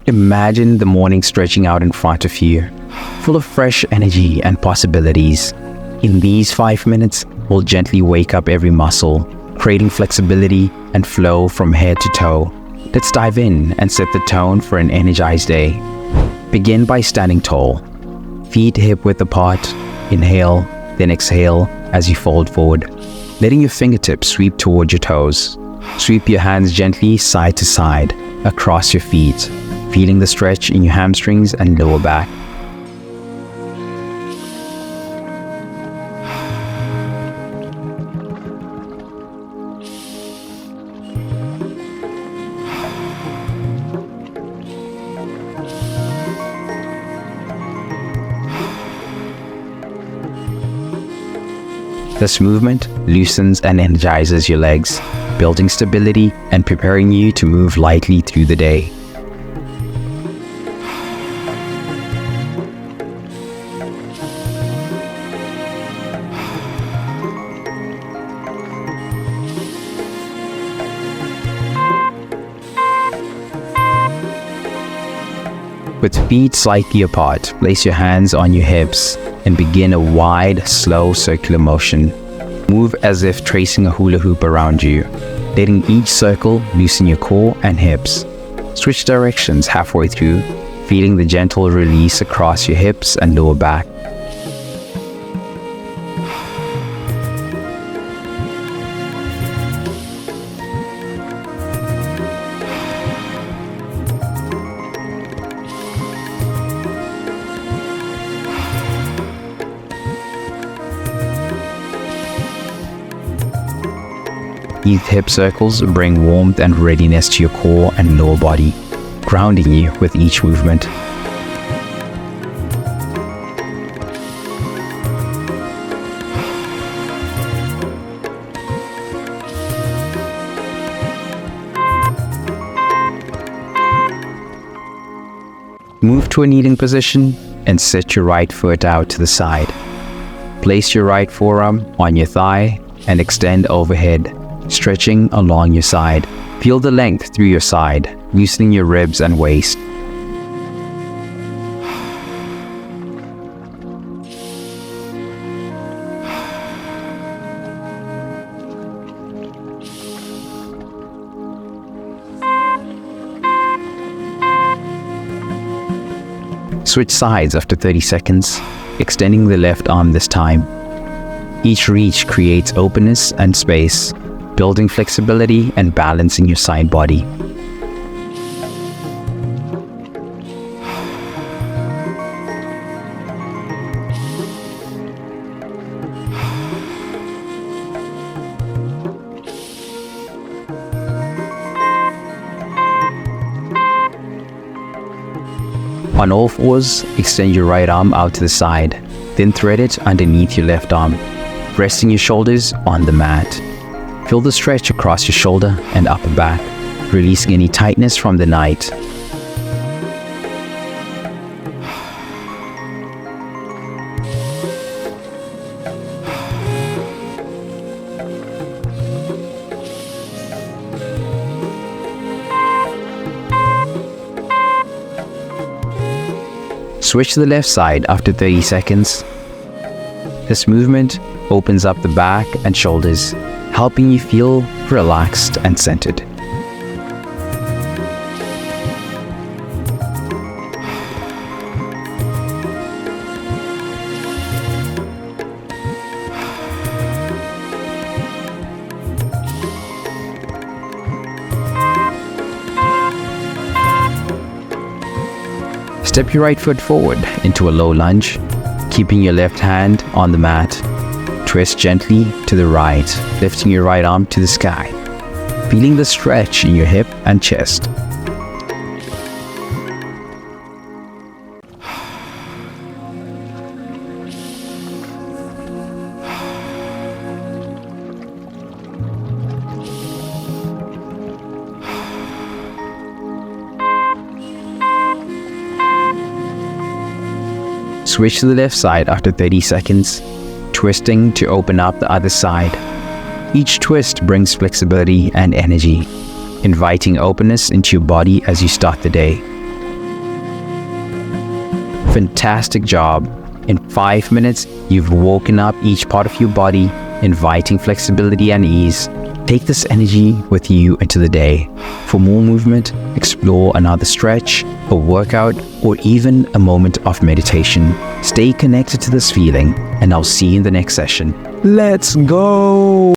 Imagine the morning stretching out in front of you, full of fresh energy and possibilities. In these 5 minutes, we'll gently wake up every muscle, creating flexibility and flow from head to toe. Let's dive in and set the tone for an energized day. Begin by standing tall, feet hip-width apart. Inhale, then exhale as you fold forward, letting your fingertips sweep towards your toes. Sweep your hands gently side to side across your feet, feeling the stretch in your hamstrings and lower back. This movement loosens and energizes your legs, building stability and preparing you to move lightly through the day. With feet slightly apart, place your hands on your hips and begin a wide, slow circular motion. Move as if tracing a hula hoop around you, letting each circle loosen your core and hips. Switch directions halfway through, feeling the gentle release across your hips and lower back. These hip circles bring warmth and readiness to your core and lower body, grounding you with each movement. Move to a kneeling position and set your right foot out to the side. Place your right forearm on your thigh and extend overhead, stretching along your side. Feel the length through your side, loosening your ribs and waist. Switch sides after 30 seconds, extending the left arm this time. Each reach creates openness and space, building flexibility and balancing your side body. On all fours, extend your right arm out to the side, then thread it underneath your left arm, resting your shoulders on the mat. Feel the stretch across your shoulder and upper back, releasing any tightness from the night. Switch to the left side after 30 seconds. This movement opens up the back and shoulders, helping you feel relaxed and centered. Step your right foot forward into a low lunge, keeping your left hand on the mat. Twist gently to the right, lifting your right arm to the sky, feeling the stretch in your hip and chest. Switch to the left side after 30 seconds, twisting to open up the other side. Each twist brings flexibility and energy, inviting openness into your body as you start the day. Fantastic job. In 5 minutes, you've woken up each part of your body, inviting flexibility and ease. Take this energy with you into the day. For more movement, explore another stretch, a workout, or even a moment of meditation. Stay connected to this feeling, and I'll see you in the next session. Let's go!